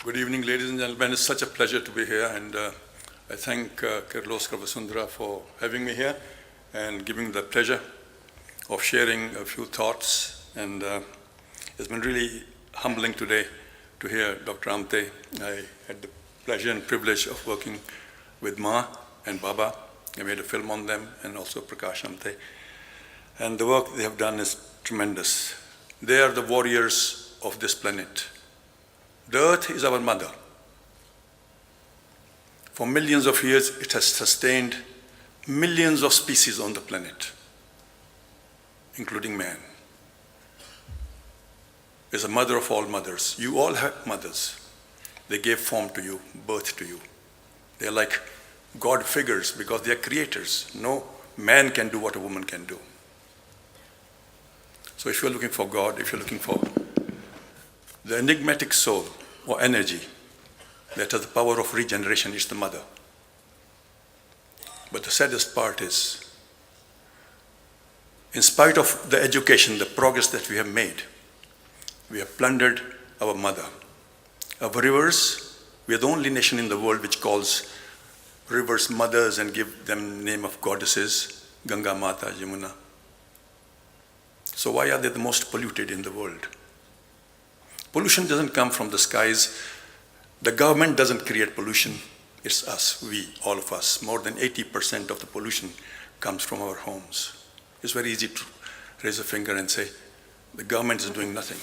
Good evening, ladies and gentlemen. It's such a pleasure to be here, and I thank Kirloskar Vasundhara for having me here and giving me the pleasure of sharing a few thoughts. And it's been really humbling today to hear Dr. Amte. I had the pleasure and privilege of working with Ma and Baba. I made a film on them, and also Prakash Amte. And the work they have done is tremendous. They are the warriors of this planet. The earth is our mother. For millions of years, it has sustained millions of species on the planet, including man. It's a mother of all mothers. You all have mothers. They gave form to you, birth to you. They're like God figures because they are creators. No man can do what a woman can do. So if you're looking for God, if you're looking for the enigmatic soul or energy that has the power of regeneration, is the mother. But the saddest part is, in spite of the education, the progress that we have made, we have plundered our mother. Our rivers, we are the only nation in the world which calls rivers mothers and give them name of goddesses, Ganga Mata, Yamuna. So why are they the most polluted in the world? Pollution doesn't come from the skies. The government doesn't create pollution. It's us, we, all of us. More than 80% of the pollution comes from our homes. It's very easy to raise a finger and say, the government is doing nothing.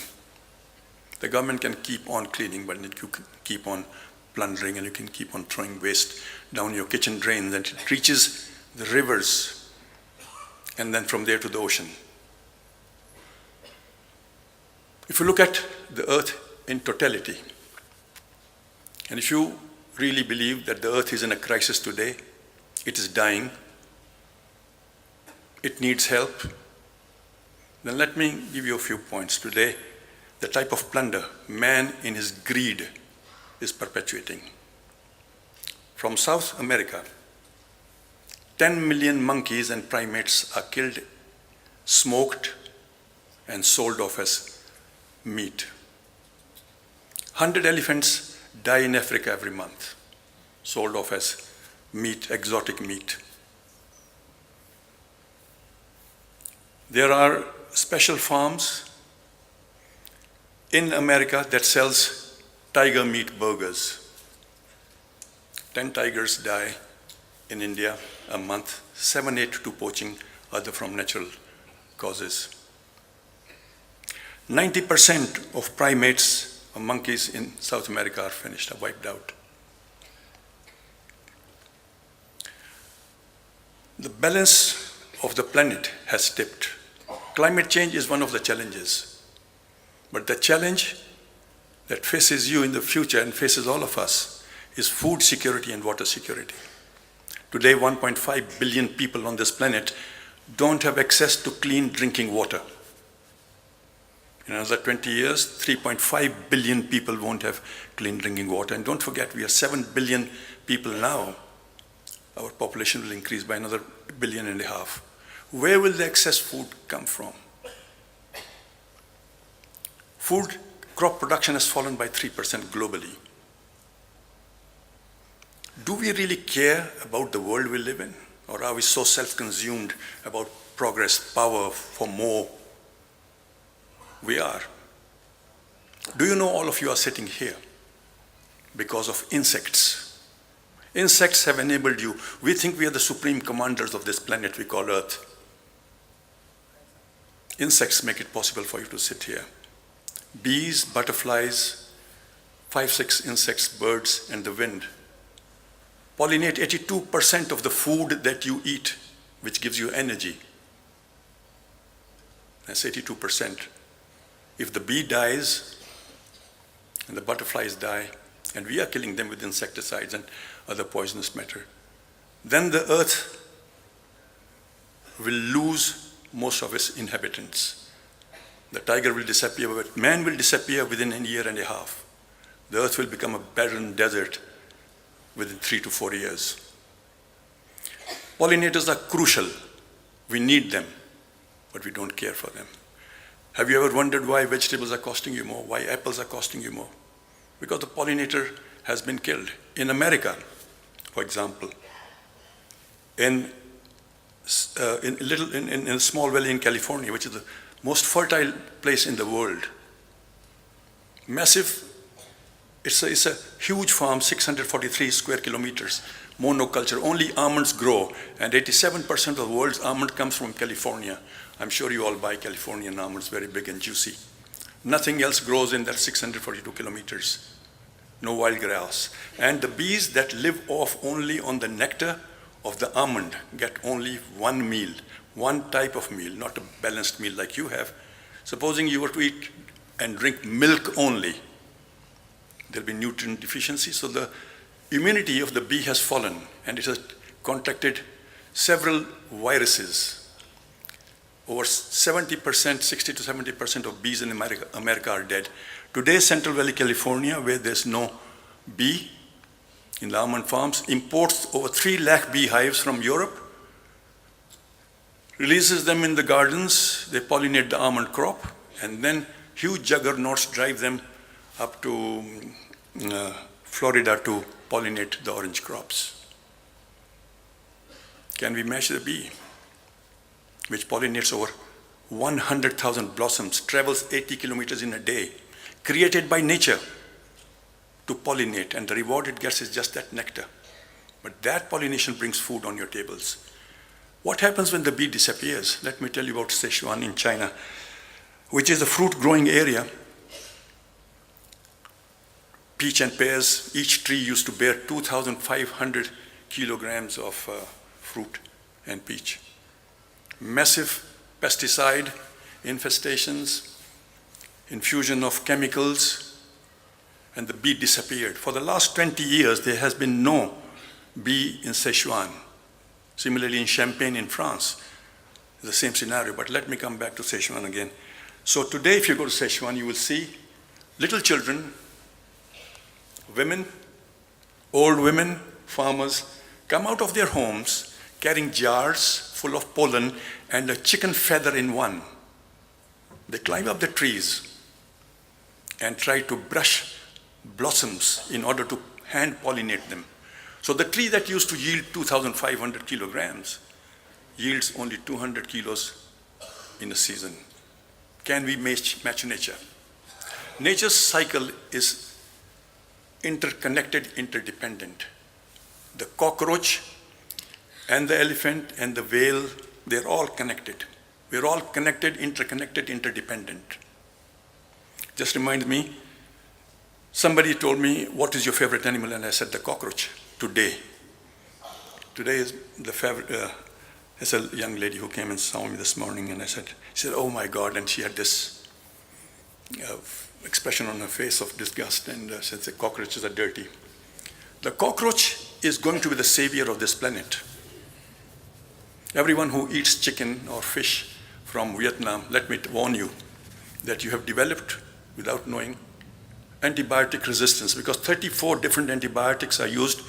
The government can keep on cleaning, but you can keep on plundering and you can keep on throwing waste down your kitchen drains, and it reaches the rivers and then from there to the ocean. If you look at the earth in totality, and if you really believe that the earth is in a crisis today, it is dying, it needs help, then let me give you a few points today. The type of plunder man in his greed is perpetuating. From South America, 10 million monkeys and primates are killed, smoked, and sold off as meat. 100 elephants die in Africa every month, sold off as meat, exotic meat. There are special farms in America that sells tiger meat burgers. 10 tigers die in India a month, 7, 8 to poaching, other from natural causes. 90% of primates or monkeys in South America are finished, are wiped out. The balance of the planet has tipped. Climate change is one of the challenges. But the challenge that faces you in the future and faces all of us is food security and water security. Today, 1.5 billion people on this planet don't have access to clean drinking water. In another 20 years, 3.5 billion people won't have clean drinking water. And don't forget, we are 7 billion people now. Our population will increase by another 1.5 billion. Where will the excess food come from? Food crop production has fallen by 3% globally. Do we really care about the world we live in? Or are we so self-consumed about progress, power, for more? We are. Do you know all of you are sitting here because of insects? Insects have enabled you. We think we are the supreme commanders of this planet we call Earth. Insects make it possible for you to sit here. Bees, butterflies, 5, 6 insects, birds, and the wind pollinate 82% of the food that you eat, which gives you energy. That's 82%. If the bee dies and the butterflies die, and we are killing them with insecticides and other poisonous matter, then the earth will lose most of its inhabitants. The tiger will disappear, but man will disappear within a year and a half. The earth will become a barren desert within 3 to 4 years. Pollinators are crucial. We need them, but we don't care for them. Have you ever wondered why vegetables are costing you more, why apples are costing you more? because the pollinator has been killed. In America, for example, in a small valley in California, which is the most fertile place in the world, massive, it's a huge farm, 643 square kilometers, monoculture, only almonds grow, and 87% of the world's almond comes from California. I'm sure you all buy Californian almonds, very big and juicy. Nothing else grows in that 642 kilometers. No wild grass. And the bees that live off only on the nectar of the almond get only one meal, one type of meal, not a balanced meal like you have. Supposing you were to eat and drink milk only, there'll be nutrient deficiency. So the immunity of the bee has fallen, and it has contracted several viruses. Over 70%, 60 to 70% of bees in America are dead. Today, Central Valley, California, where there's no bee in the almond farms, imports over 3 lakh beehives from Europe, releases them in the gardens, they pollinate the almond crop, and then huge juggernauts drive them up to Florida to pollinate the orange crops. Can we match the bee, which pollinates over 100,000 blossoms, travels 80 kilometers in a day, created by nature to pollinate, and the reward it gets is just that nectar. But that pollination brings food on your tables. What happens when the bee disappears? Let me tell you about Sichuan in China, which is a fruit growing area. Peach and pears, each tree used to bear 2,500 kilograms of fruit and peach. Massive pesticide infestations, infusion of chemicals, and the bee disappeared. For the last 20 years, there has been no bee in Sichuan. Similarly, in Champagne in France, the same scenario. But let me come back to Sichuan again. So today, if you go to Sichuan, you will see little children, women, old women, farmers, come out of their homes carrying jars full of pollen and a chicken feather in one. They climb up the trees and try to brush blossoms in order to hand pollinate them. So the tree that used to yield 2,500 kilograms yields only 200 kilos in a season. Can we match nature? Nature's cycle is interconnected, interdependent. The cockroach and the elephant and the whale, they're all connected. We're all connected, interconnected, interdependent. Just reminds me, somebody told me, what is your favorite animal? And I said, the cockroach, today. Today is the favorite, there's a young lady who came and saw me this morning, and she said, oh my God, and she had this expression on her face of disgust, and said the cockroaches are dirty. The cockroach is going to be the savior of this planet. Everyone who eats chicken or fish from Vietnam, let me warn you that you have developed, without knowing, antibiotic resistance, because 34 different antibiotics are used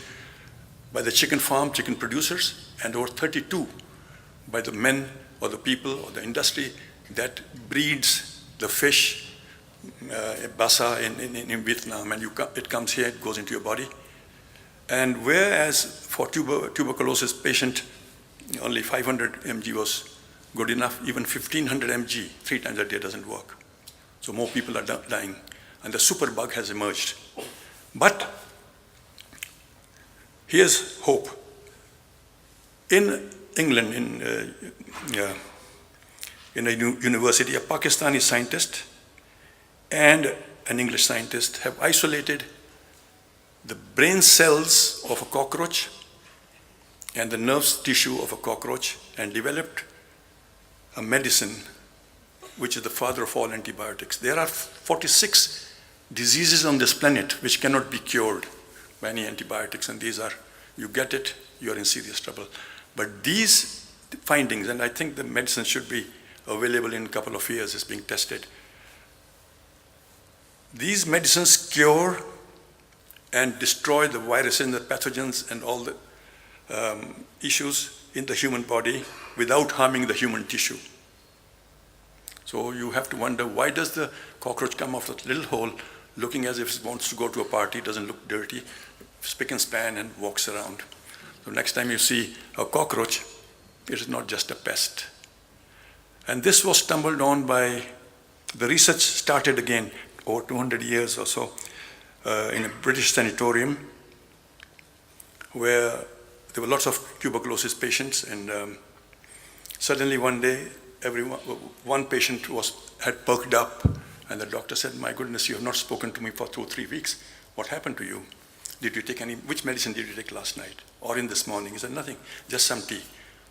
by the chicken farm, chicken producers, and over 32 by the men or the people or the industry that breeds the fish, basa in Vietnam, and it comes here, it goes into your body. And whereas for tuberculosis patient, only 500 mg was good enough, even 1500 mg 3 times a day doesn't work. So more people are dying, and the superbug has emerged. But here's hope. In England, in a university, a Pakistani scientist and an English scientist have isolated the brain cells of a cockroach and the nerve tissue of a cockroach and developed a medicine which is the father of all antibiotics. There are 46 diseases on this planet which cannot be cured by any antibiotics, and these are, you get it, you're in serious trouble. But these findings, and I think the medicine should be available in a couple of years, is being tested. These medicines cure and destroy the viruses and the pathogens and all the issues in the human body without harming the human tissue. So you have to wonder, why does the cockroach come out of that little hole, looking as if he wants to go to a party, doesn't look dirty, spick and span, and walks around. So next time you see a cockroach, it is not just a pest. And this was stumbled on by, the research started again over 200 years or so in a British sanatorium where there were lots of tuberculosis patients, and suddenly one day, one patient had perked up, and the doctor said, "My goodness, you have not spoken to me for 2 or 3 weeks. What happened to you? Did you take which medicine did you take last night or in this morning?" He said, "Nothing, just some tea."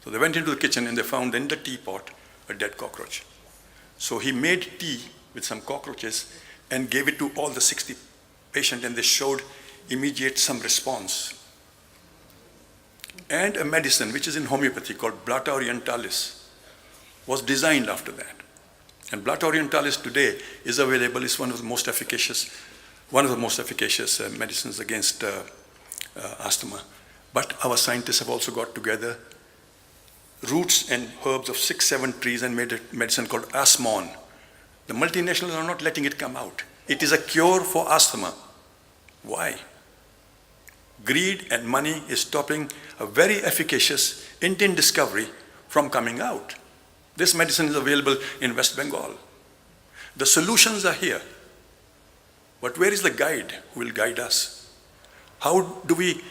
So they went into the kitchen and they found in the teapot a dead cockroach. So he made tea with some cockroaches and gave it to all the 60 patients, and they showed immediate some response. And a medicine which is in homeopathy called Blata orientalis was designed after that. And Blata orientalis today is available, is one of the most efficacious medicines against asthma. But our scientists have also got together roots and herbs of 6-7 trees and made a medicine called Asmon. The multinationals are not letting it come out. It is a cure for asthma. Why? Greed and money is stopping a very efficacious Indian discovery from coming out. This medicine is available in West Bengal. The solutions are here. But where is the guide who will guide us? How do we,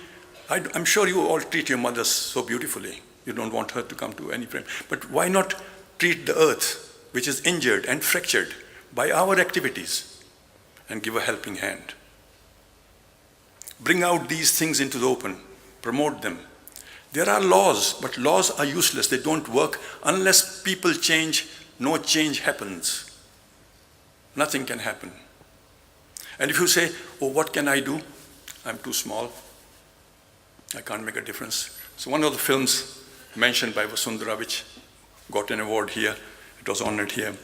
I'm sure you all treat your mothers so beautifully. You don't want her to come to any friend. But why not treat the earth, which is injured and fractured by our activities, and give a helping hand? Bring out these things into the open, promote them. There are laws, but laws are useless. They don't work unless people change. No change happens. Nothing can happen. And if you say, "Oh, what can I do? I'm too small. I can't make a difference." So one of the films mentioned by Vasundhara, which got an award here, it was honored here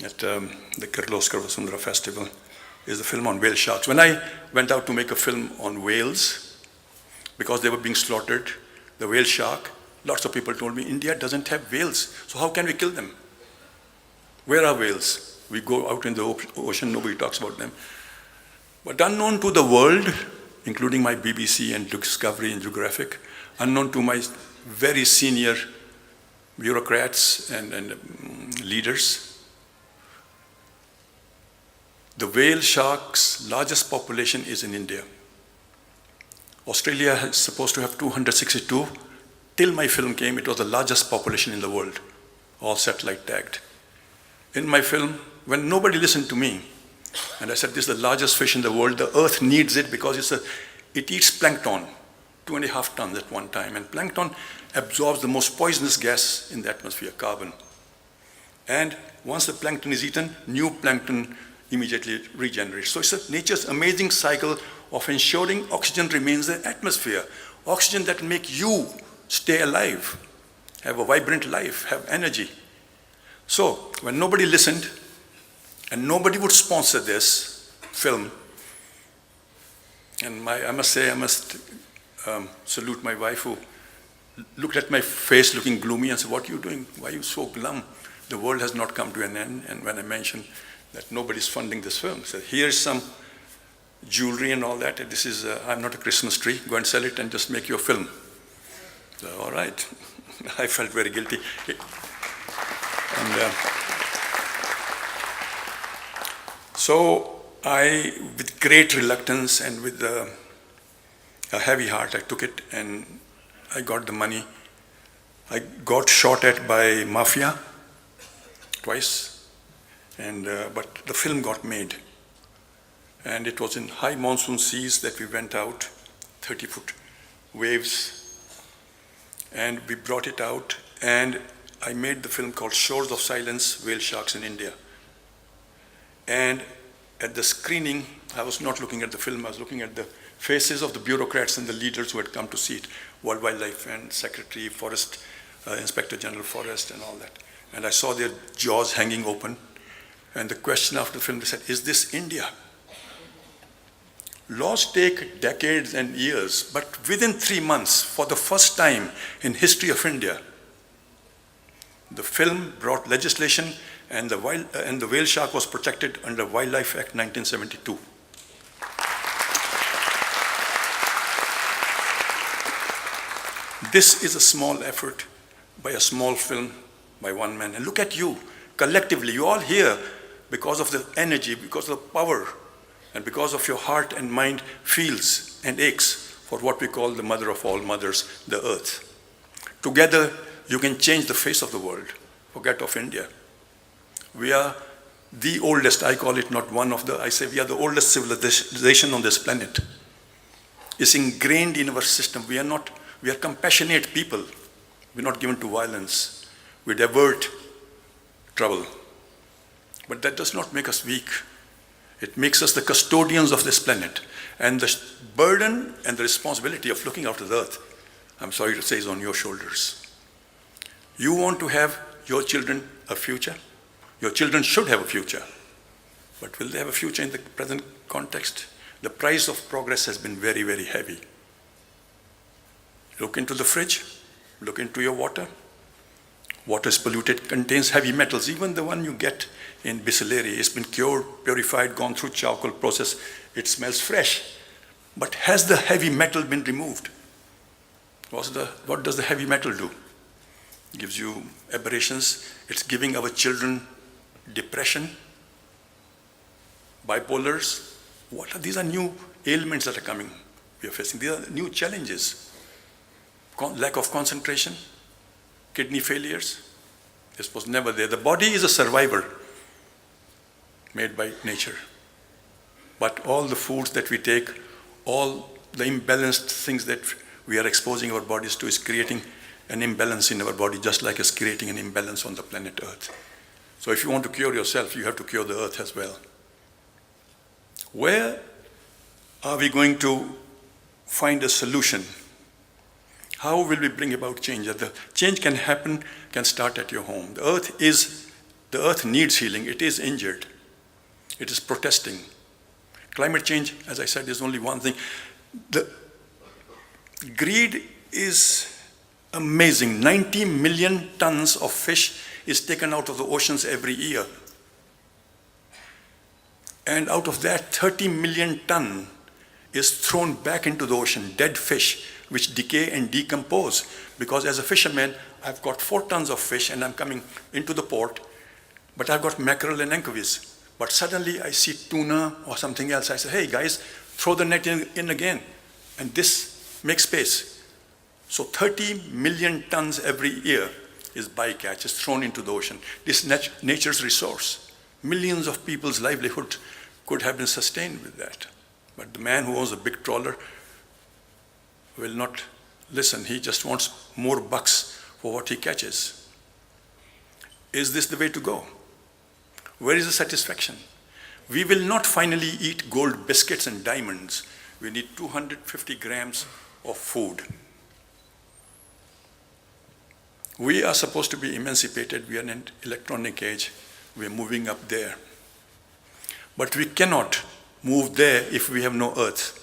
at the Kirloskar Vasundhara Festival, is the film on whale sharks. When I went out to make a film on whales, because they were being slaughtered, the whale shark, lots of people told me, "India doesn't have whales, so how can we kill them? Where are whales? We go out in the ocean, nobody talks about them." But unknown to the world, including my BBC and Discovery and Geographic, unknown to my very senior bureaucrats and leaders, the whale shark's largest population is in India. Australia is supposed to have 262. Till my film came, it was the largest population in the world, all satellite tagged. In my film, when nobody listened to me, and I said, "This is the largest fish in the world, the earth needs it because it eats plankton, 2.5 tons at one time, and plankton absorbs the most poisonous gas in the atmosphere, carbon. And once the plankton is eaten, new plankton immediately regenerates. So it's nature's amazing cycle of ensuring oxygen remains in the atmosphere. Oxygen that will make you stay alive, have a vibrant life, have energy." So when nobody listened, and nobody would sponsor this film, and I must salute my wife, who looked at my face looking gloomy and said, "What are you doing? Why are you so glum? The world has not come to an end." And when I mentioned that nobody's funding this film, said, "Here's some jewelry and all that. This is, I'm not a Christmas tree. Go and sell it and just make your film." So, all right. I felt very guilty. And so I, with great reluctance and with a heavy heart, I took it and I got the money. I got shot at by mafia twice, but the film got made. And it was in high monsoon seas that we went out, 30-foot waves, and we brought it out, and I made the film called Shores of Silence, Whale Sharks in India. And at the screening, I was not looking at the film, I was looking at the faces of the bureaucrats and the leaders who had come to see it, World Wildlife and Secretary, Forest, Inspector General Forest and all that. And I saw their jaws hanging open. And the question after the film, they said, "Is this India?" Laws take decades and years, but within 3 months, for the first time in history of India, the film brought legislation, and the whale shark was protected under Wildlife Act 1972. This is a small effort by a small film by one man. And look at you, collectively, you all here because of the energy, because of the power, and because of your heart and mind feels and aches for what we call the mother of all mothers, the earth. Together, you can change the face of the world. Forget of India. We are the oldest, I call it not one of the, I say we are the oldest civilization on this planet. It's ingrained in our system. We are compassionate people. We're not given to violence. We divert trouble. But that does not make us weak. It makes us the custodians of this planet. And the burden and the responsibility of looking after the earth, I'm sorry to say, is on your shoulders. You want to have your children a future? Your children should have a future. But will they have a future in the present context? The price of progress has been very, very heavy. Look into the fridge, look into your water. Water is polluted, contains heavy metals. Even the one you get in Bisleri has been cured, purified, gone through charcoal process. It smells fresh. But has the heavy metal been removed? What does the heavy metal do? It gives you aberrations. It's giving our children depression, bipolars. These are new ailments that are coming, we are facing. These are new challenges. Lack of concentration, kidney failures. This was never there. The body is a survivor made by nature. But all the foods that we take, all the imbalanced things that we are exposing our bodies to is creating an imbalance in our body, just like it's creating an imbalance on the planet Earth. So if you want to cure yourself, you have to cure the earth as well. Where are we going to find a solution? How will we bring about change? The change can happen, can start at your home. The earth needs healing. It is injured. It is protesting. Climate change, as I said, is only one thing. The greed is amazing. 90 million tons of fish is taken out of the oceans every year. And out of that, 30 million ton is thrown back into the ocean, dead fish, which decay and decompose. Because as a fisherman, I've got 4 tons of fish and I'm coming into the port, but I've got mackerel and anchovies. But suddenly I see tuna or something else. I say, hey guys, throw the net in again. And this makes space. So 30 million tons every year is bycatch, is thrown into the ocean. This nature's resource. Millions of people's livelihood could have been sustained with that. But the man who owns a big trawler will not listen. He just wants more bucks for what he catches. Is this the way to go? Where is the satisfaction? We will not finally eat gold biscuits and diamonds. We need 250 grams of food. We are supposed to be emancipated. We are in an electronic age. We are moving up there. But we cannot move there if we have no earth.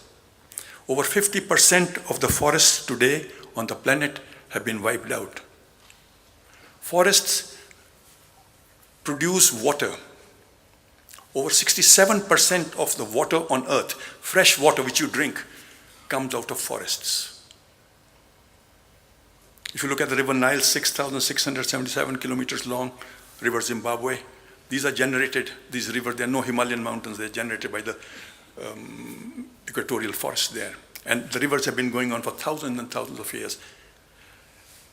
Over 50% of the forests today on the planet have been wiped out. Forests produce water. Over 67% of the water on earth, fresh water which you drink, comes out of forests. If you look at the river Nile, 6,677 kilometers long, river Zimbabwe, these are generated, these rivers, there are no Himalayan mountains, they're generated by the equatorial forests there. And the rivers have been going on for thousands and thousands of years.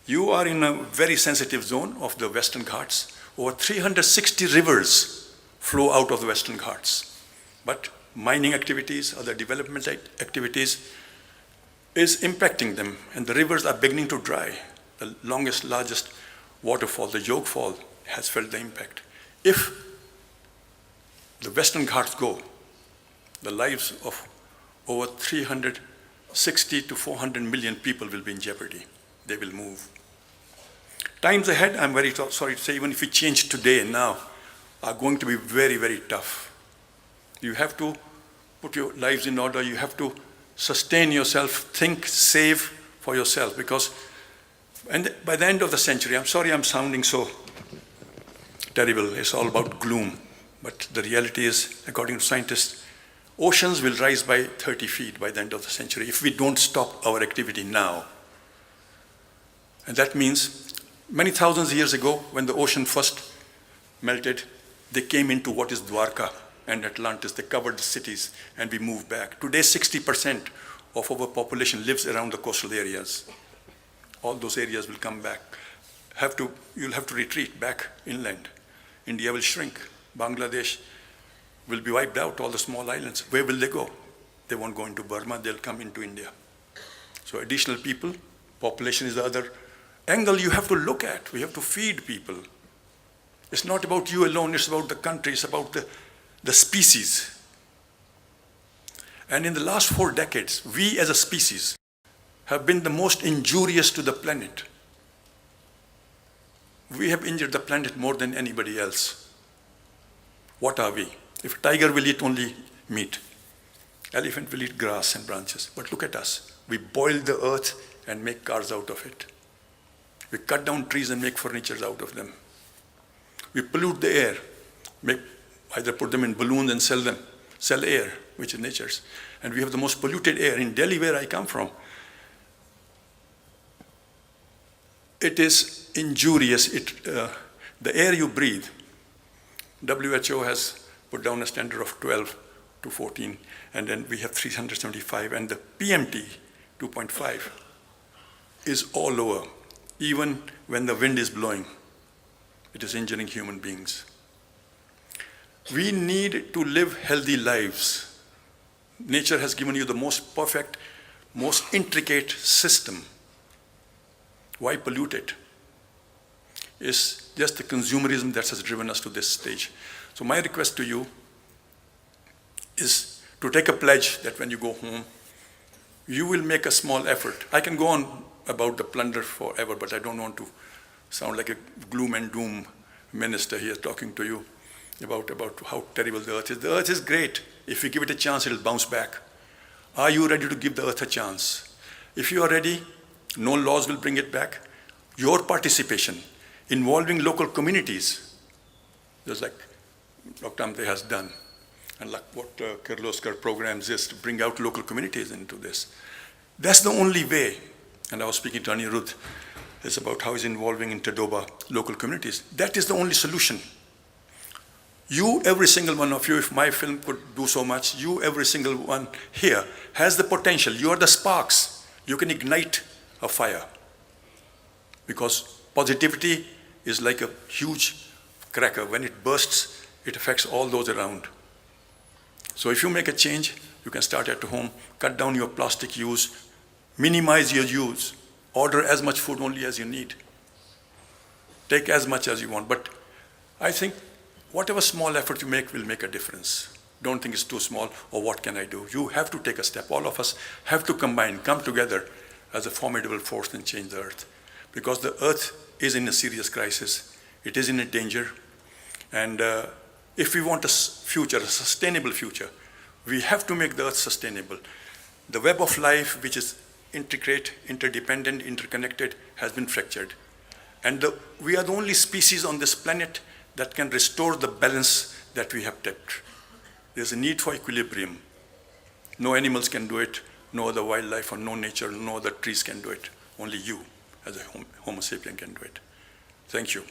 You are in a very sensitive zone of the Western Ghats. Over 360 rivers flow out of the Western Ghats. But mining activities, other development activities is impacting them, and the rivers are beginning to dry. The longest, largest waterfall, the Yog Fall, has felt the impact. If the Western Ghats go, the lives of over 360 to 400 million people will be in jeopardy. They will move. Times ahead, I'm very sorry to say, even if we change today and now, are going to be very, very tough. You have to put your lives in order. You have to sustain yourself, think, save for yourself, because by the end of the century, I'm sorry I'm sounding so terrible, it's all about gloom, but the reality is, according to scientists, oceans will rise by 30 feet by the end of the century if we don't stop our activity now. And that means many thousands of years ago, when the ocean first melted, they came into what is Dwarka and Atlantis. They covered the cities, and we moved back. Today, 60% of our population lives around the coastal areas. All those areas will come back. You'll have to retreat back inland. India will shrink. Bangladesh will be wiped out, all the small islands. Where will they go? They won't go into Burma, they'll come into India. So additional people, population is the other angle you have to look at. We have to feed people. It's not about you alone, it's about the country, it's about the species. And in the last 4 decades, we as a species have been the most injurious to the planet. We have injured the planet more than anybody else. What are we? If a tiger will eat only meat, elephant will eat grass and branches. But look at us. We boil the earth and make cars out of it. We cut down trees and make furniture out of them. We pollute the air, either put them in balloons and sell air, which is nature's. And we have the most polluted air in Delhi, where I come from. It is injurious. The air you breathe, WHO has put down a standard of 12 to 14, and then we have 375, and the PMT 2.5 is all lower. Even when the wind is blowing, it is injuring human beings. We need to live healthy lives. Nature has given you the most perfect, most intricate system. Why pollute it? It's just the consumerism that has driven us to this stage. So my request to you is to take a pledge that when you go home, you will make a small effort. I can go on about the plunder forever, but I don't want to sound like a gloom and doom minister here talking to you about how terrible the earth is. The earth is great. If we give it a chance, it'll bounce back. Are you ready to give the earth a chance? If you are ready, no laws will bring it back. Your participation, involving local communities, just like Dr. Amte has done, and like what Kirloskar programs is to bring out local communities into this. That's the only way. And I was speaking to Anirudh, it's about how he's involving in Tadoba local communities. That is the only solution. You, every single one of you, if my film could do so much, you, every single one here, has the potential. You are the sparks. You can ignite a fire. Because positivity is like a huge cracker. When it bursts, it affects all those around. So if you make a change, you can start at home, cut down your plastic use, minimize your use, order as much food only as you need. Take as much as you want. But I think whatever small effort you make will make a difference. Don't think it's too small, or what can I do? You have to take a step. All of us have to combine, come together as a formidable force and change the earth. Because the earth is in a serious crisis. It is in a danger. And if we want a future, a sustainable future, we have to make the earth sustainable. The web of life, which is intricate, interdependent, interconnected, has been fractured. And we are the only species on this planet that can restore the balance that we have tipped. There's a need for equilibrium. No animals can do it, no other wildlife or no nature, no other trees can do it. Only you, as a Homo sapien, can do it. Thank you.